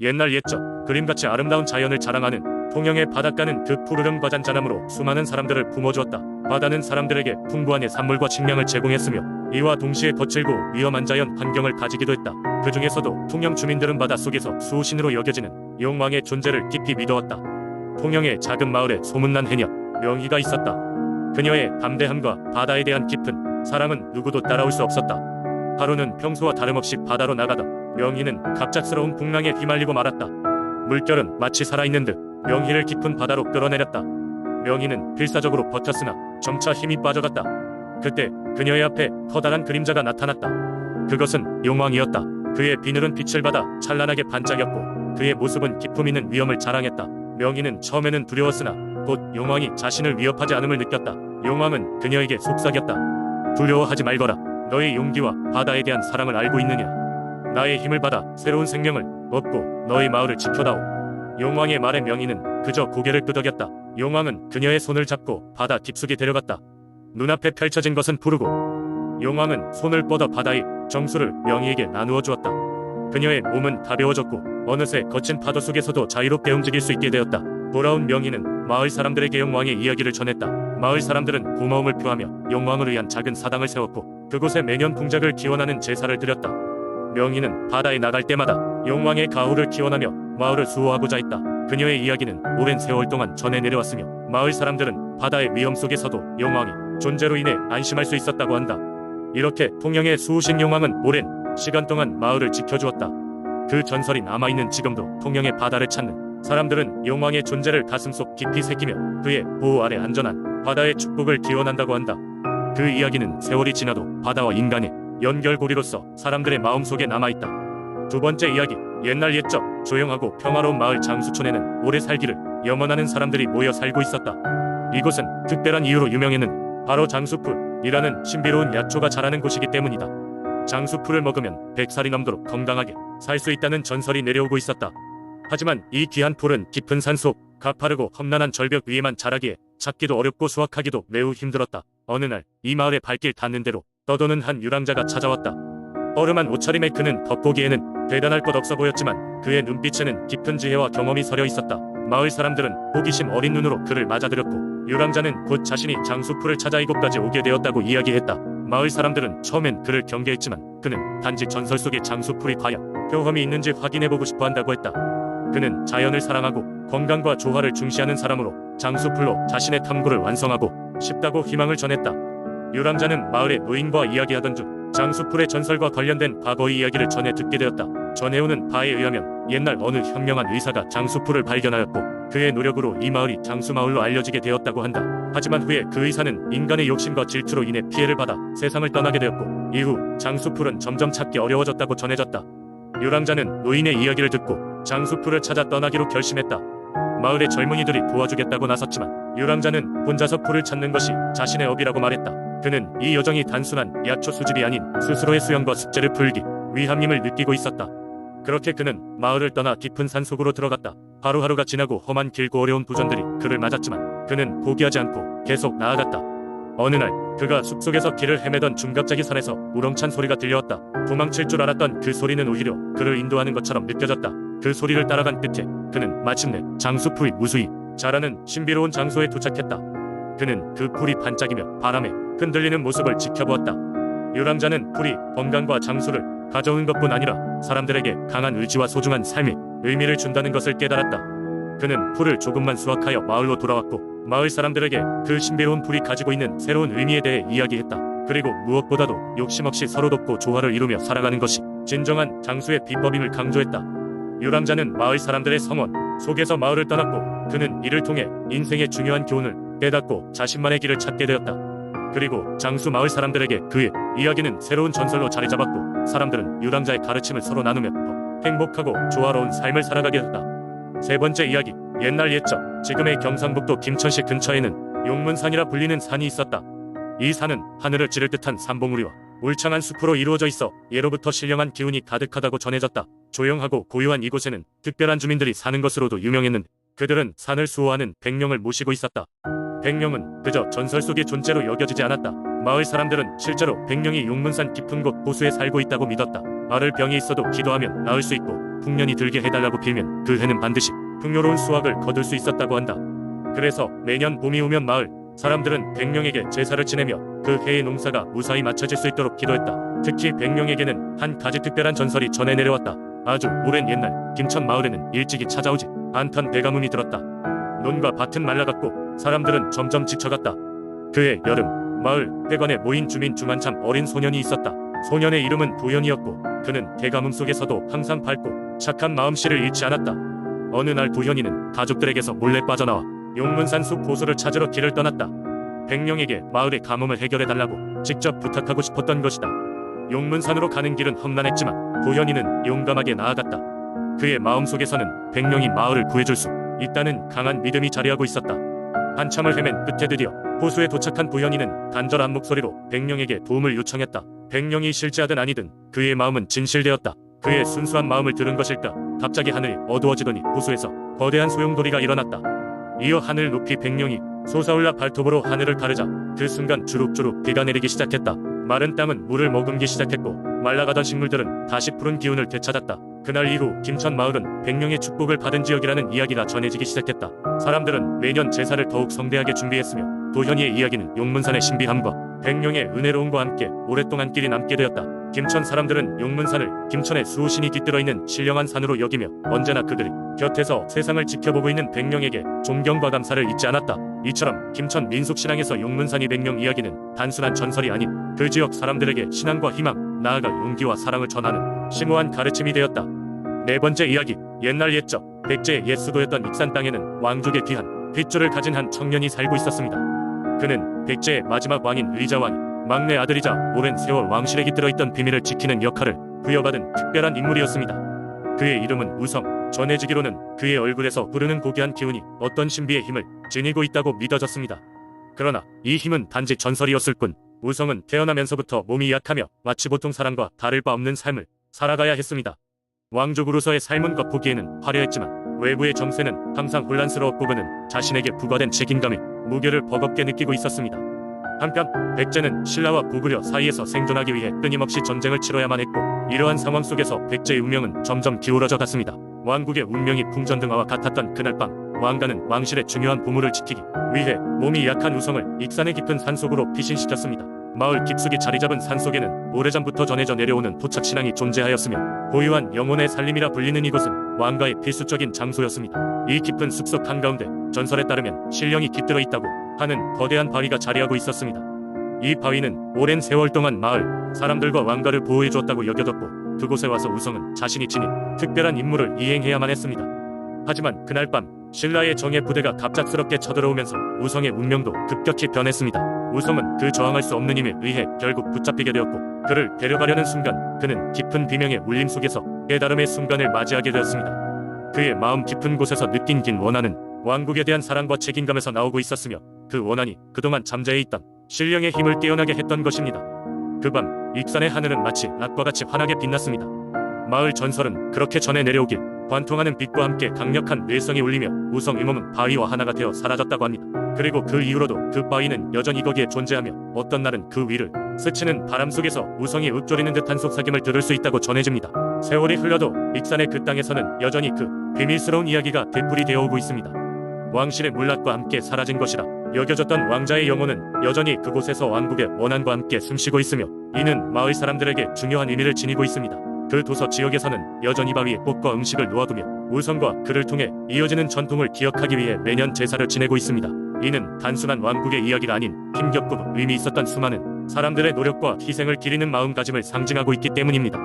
옛날 옛적 그림같이 아름다운 자연을 자랑하는 통영의 바닷가는 그 푸르른 과잔잔함으로 수많은 사람들을 품어주었다. 바다는 사람들에게 풍부한 해산물과 식량을 제공했으며 이와 동시에 거칠고 위험한 자연 환경을 가지기도 했다. 그 중에서도 통영 주민들은 바닷속에서 수호신으로 여겨지는 용왕의 존재를 깊이 믿어왔다. 통영의 작은 마을에 소문난 해녀 명희가 있었다. 그녀의 담대함과 바다에 대한 깊은 사랑은 누구도 따라올 수 없었다. 하루는 평소와 다름없이 바다로 나가던 명희는 갑작스러운 풍랑에 휘말리고 말았다. 물결은 마치 살아있는 듯 명희를 깊은 바다로 끌어내렸다. 명희는 필사적으로 버텼으나 점차 힘이 빠져갔다. 그때 그녀의 앞에 커다란 그림자가 나타났다. 그것은 용왕이었다. 그의 비늘은 빛을 받아 찬란하게 반짝였고 그의 모습은 기품 있는 위엄을 자랑했다. 명희는 처음에는 두려웠으나 곧 용왕이 자신을 위협하지 않음을 느꼈다. 용왕은 그녀에게 속삭였다. 두려워하지 말거라. 너의 용기와 바다에 대한 사랑을 알고 있느냐. 나의 힘을 받아 새로운 생명을 얻고 너의 마을을 지켜다오. 용왕의 말에 명희는 그저 고개를 끄덕였다. 용왕은 그녀의 손을 잡고 바다 깊숙이 데려갔다. 눈앞에 펼쳐진 것은 푸르고 용왕은 손을 뻗어 바다의 정수를 명희에게 나누어 주었다. 그녀의 몸은 가벼워졌고 어느새 거친 파도 속에서도 자유롭게 움직일 수 있게 되었다. 돌아온 명희는 마을 사람들에게 용왕의 이야기를 전했다. 마을 사람들은 고마움을 표하며 용왕을 위한 작은 사당을 세웠고 그곳에 매년 풍작을 기원하는 제사를 드렸다. 명희는 바다에 나갈 때마다 용왕의 가호를 기원하며 마을을 수호하고자 했다. 그녀의 이야기는 오랜 세월 동안 전해 내려왔으며 마을 사람들은 바다의 위험 속에서도 용왕의 존재로 인해 안심할 수 있었다고 한다. 이렇게 통영의 수호신 용왕은 오랜 시간 동안 마을을 지켜주었다. 그 전설이 남아있는 지금도 통영의 바다를 찾는 사람들은 용왕의 존재를 가슴속 깊이 새기며 그의 보호 아래 안전한 바다의 축복을 기원한다고 한다. 그 이야기는 세월이 지나도 바다와 인간의 연결고리로서 사람들의 마음속에 남아있다. 두 번째 이야기. 옛날 옛적 조용하고 평화로운 마을 장수촌에는 오래 살기를 염원하는 사람들이 모여 살고 있었다. 이곳은 특별한 이유로 유명했는 바로 장수풀이라는 신비로운 약초가 자라는 곳이기 때문이다. 장수풀을 먹으면 100살이 넘도록 건강하게 살 수 있다는 전설이 내려오고 있었다. 하지만 이 귀한 풀은 깊은 산속 가파르고 험난한 절벽 위에만 자라기에 찾기도 어렵고 수확하기도 매우 힘들었다. 어느 날 이 마을의 발길 닿는 대로 떠도는 한 유랑자가 찾아왔다. 허름한 옷차림의 그는 겉보기에는 대단할 것 없어 보였지만 그의 눈빛에는 깊은 지혜와 경험이 서려 있었다. 마을 사람들은 호기심 어린 눈으로 그를 맞아들였고 유랑자는 곧 자신이 장수풀을 찾아 이곳까지 오게 되었다고 이야기했다. 마을 사람들은 처음엔 그를 경계했지만 그는 단지 전설 속의 장수풀이 과연 효험이 있는지 확인해보고 싶어 한다고 했다. 그는 자연을 사랑하고 건강과 조화를 중시하는 사람으로 장수풀로 자신의 탐구를 완성하고 싶다고 희망을 전했다. 유랑자는 마을의 노인과 이야기하던 중 장수풀의 전설과 관련된 과거의 이야기를 전해 듣게 되었다. 전해오는 바에 의하면 옛날 어느 현명한 의사가 장수풀을 발견하였고 그의 노력으로 이 마을이 장수마을로 알려지게 되었다고 한다. 하지만 후에 그 의사는 인간의 욕심과 질투로 인해 피해를 받아 세상을 떠나게 되었고 이후 장수풀은 점점 찾기 어려워졌다고 전해졌다. 유랑자는 노인의 이야기를 듣고 장수풀을 찾아 떠나기로 결심했다. 마을의 젊은이들이 도와주겠다고 나섰지만 유랑자는 혼자서 풀을 찾는 것이 자신의 업이라고 말했다. 그는 이 여정이 단순한 약초 수집이 아닌 스스로의 수양과 숙제를 풀기 위함임을 느끼고 있었다. 그렇게 그는 마을을 떠나 깊은 산속으로 들어갔다. 하루하루가 지나고 험한 길고 어려운 도전들이 그를 맞았지만 그는 포기하지 않고 계속 나아갔다. 어느 날 그가 숲속에서 길을 헤매던 중 갑자기 산에서 우렁찬 소리가 들려왔다. 도망칠 줄 알았던 그 소리는 오히려 그를 인도하는 것처럼 느껴졌다. 그 소리를 따라간 끝에 그는 마침내 장수풀이 무수히 자라는 신비로운 장소에 도착했다. 그는 그 풀이 반짝이며 바람에 흔들리는 모습을 지켜보았다. 유랑자는 풀이 건강과 장수를 가져온 것뿐 아니라 사람들에게 강한 의지와 소중한 삶의 의미를 준다는 것을 깨달았다. 그는 풀을 조금만 수확하여 마을로 돌아왔고 마을 사람들에게 그 신비로운 풀이 가지고 있는 새로운 의미에 대해 이야기했다. 그리고 무엇보다도 욕심 없이 서로 돕고 조화를 이루며 살아가는 것이 진정한 장수의 비법임을 강조했다. 유랑자는 마을 사람들의 성원 속에서 마을을 떠났고 그는 이를 통해 인생의 중요한 교훈을 깨닫고 자신만의 길을 찾게 되었다. 그리고 장수 마을 사람들에게 그의 이야기는 새로운 전설로 자리 잡았고 사람들은 유랑자의 가르침을 서로 나누며 더 행복하고 조화로운 삶을 살아가게 됐다. 세 번째 이야기. 옛날 옛적 지금의 경상북도 김천시 근처에는 용문산이라 불리는 산이 있었다. 이 산은 하늘을 찌를 듯한 산봉우리와 울창한 숲으로 이루어져 있어 예로부터 신령한 기운이 가득하다고 전해졌다. 조용하고 고요한 이곳에는 특별한 주민들이 사는 것으로도 유명했는데 그들은 산을 수호하는 백령을 모시고 있었다. 백령은 그저 전설 속의 존재로 여겨지지 않았다. 마을 사람들은 실제로 백령이 용문산 깊은 곳 호수에 살고 있다고 믿었다. 앓을 병이 있어도 기도하면 나을 수 있고 풍년이 들게 해달라고 빌면 그 해는 반드시 풍요로운 수확을 거둘 수 있었다고 한다. 그래서 매년 봄이 오면 마을 사람들은 백령에게 제사를 지내며 그 해의 농사가 무사히 마쳐질 수 있도록 기도했다. 특히 백령에게는 한 가지 특별한 전설이 전해 내려왔다. 아주 오랜 옛날 김천 마을에는 일찍이 찾아오지 않던 대가뭄이 들었다. 논과 밭은 말라갔고 사람들은 점점 지쳐갔다. 그해 여름 마을 회관에 모인 주민 중 한참 어린 소년이 있었다. 소년의 이름은 도현이었고 그는 대가뭄 속에서도 항상 밝고 착한 마음씨를 잃지 않았다. 어느 날 도현이는 가족들에게서 몰래 빠져나와 용문산 숲 보소를 찾으러 길을 떠났다. 백령에게 마을의 가뭄을 해결해달라고 직접 부탁하고 싶었던 것이다. 용문산으로 가는 길은 험난했지만 도현이는 용감하게 나아갔다. 그의 마음속에서는 백령이 마을을 구해줄 수 있다는 강한 믿음이 자리하고 있었다. 한참을 헤맨 끝에 드디어 호수에 도착한 도현이는 간절한 목소리로 백령에게 도움을 요청했다. 백령이 실제하든 아니든 그의 마음은 진실되었다. 그의 순수한 마음을 들은 것일까? 갑자기 하늘이 어두워지더니 호수에서 거대한 소용돌이가 일어났다. 이어 하늘 높이 백령이 솟아올라 발톱으로 하늘을 가르자 그 순간 주룩주룩 비가 내리기 시작했다. 마른 땅은 물을 머금기 시작했고 말라가던 식물들은 다시 푸른 기운을 되찾았다. 그날 이후 김천 마을은 백령의 축복을 받은 지역이라는 이야기가 전해지기 시작했다. 사람들은 매년 제사를 더욱 성대하게 준비했으며 도현이의 이야기는 용문산의 신비함과 백령의 은혜로움과 함께 오랫동안 길이 남게 되었다. 김천 사람들은 용문산을 김천의 수호신이 깃들어 있는 신령한 산으로 여기며 언제나 그들이 곁에서 세상을 지켜보고 있는 백령에게 존경과 감사를 잊지 않았다. 이처럼 김천 민속신앙에서 용문산이 백령 이야기는 단순한 전설이 아닌 그 지역 사람들에게 신앙과 희망, 나아가 용기와 사랑을 전하는 심오한 가르침이 되었다. 네 번째 이야기, 옛날 옛적 백제의 옛 수도였던 익산 땅에는 왕족의 귀한 핏줄을 가진 한 청년이 살고 있었습니다. 그는 백제의 마지막 왕인 의자왕이 막내 아들이자 오랜 세월 왕실에 깃들어 있던 비밀을 지키는 역할을 부여받은 특별한 인물이었습니다. 그의 이름은 우성. 전해지기로는 그의 얼굴에서 흐르는 고귀한 기운이 어떤 신비의 힘을 지니고 있다고 믿어졌습니다. 그러나 이 힘은 단지 전설이었을 뿐. 우성은 태어나면서부터 몸이 약하며 마치 보통 사람과 다를 바 없는 삶을 살아가야 했습니다. 왕족으로서의 삶은 겉보기에는 화려했지만 외부의 정세는 항상 혼란스러웠고 그는 자신에게 부과된 책임감이 무게를 버겁게 느끼고 있었습니다. 한편 백제는 신라와 고구려 사이에서 생존하기 위해 끊임없이 전쟁을 치러야만 했고 이러한 상황 속에서 백제의 운명은 점점 기울어져 갔습니다. 왕국의 운명이 풍전등화와 같았던 그날 밤 왕가는 왕실의 중요한 보물을 지키기 위해 몸이 약한 우성을 익산의 깊은 산속으로 피신시켰습니다. 마을 깊숙이 자리잡은 산속에는 오래전부터 전해져 내려오는 토착신앙이 존재하였으며 고유한 영혼의 살림이라 불리는 이곳은 왕가의 필수적인 장소였습니다. 이 깊은 숲속 한가운데 전설에 따르면 신령이 깃들어 있다고 하는 거대한 바위가 자리하고 있었습니다. 이 바위는 오랜 세월 동안 마을 사람들과 왕가를 보호해 주었다고 여겨졌고 그곳에 와서 우성은 자신이 지닌 특별한 임무를 이행해야만 했습니다. 하지만 그날 밤 신라의 정예 부대가 갑작스럽게 쳐들어오면서 우성의 운명도 급격히 변했습니다. 우성은 그 저항할 수 없는 힘에 의해 결국 붙잡히게 되었고 그를 데려가려는 순간 그는 깊은 비명의 울림 속에서 깨달음의 순간을 맞이하게 되었습니다. 그의 마음 깊은 곳에서 느낀 긴 원한은 왕국에 대한 사랑과 책임감에서 나오고 있었으며 그 원한이 그동안 잠재해 있던 신령의 힘을 깨어나게 했던 것입니다. 그 밤 익산의 하늘은 마치 낮과 같이 환하게 빛났습니다. 마을 전설은 그렇게 전해 내려오길 관통하는 빛과 함께 강력한 뇌성이 울리며 우성의 몸은 바위와 하나가 되어 사라졌다고 합니다. 그리고 그 이후로도 그 바위는 여전히 거기에 존재하며 어떤 날은 그 위를 스치는 바람 속에서 우성이 읊조리는 듯한 속삭임을 들을 수 있다고 전해집니다. 세월이 흘러도 익산의 그 땅에서는 여전히 그 비밀스러운 이야기가 되풀이되어 오고 있습니다. 왕실의 물락과 함께 사라진 것이라 여겨졌던 왕자의 영혼은 여전히 그곳에서 왕국의 원한과 함께 숨쉬고 있으며 이는 마을 사람들에게 중요한 의미를 지니고 있습니다. 그 도서 지역에서는 여전히 바위에 꽃과 음식을 놓아두며 우성과 그를 통해 이어지는 전통을 기억하기 위해 매년 제사를 지내고 있습니다. 이는 단순한 왕국의 이야기가 아닌 힘겹고 의미 있었던 수많은 사람들의 노력과 희생을 기리는 마음가짐을 상징하고 있기 때문입니다.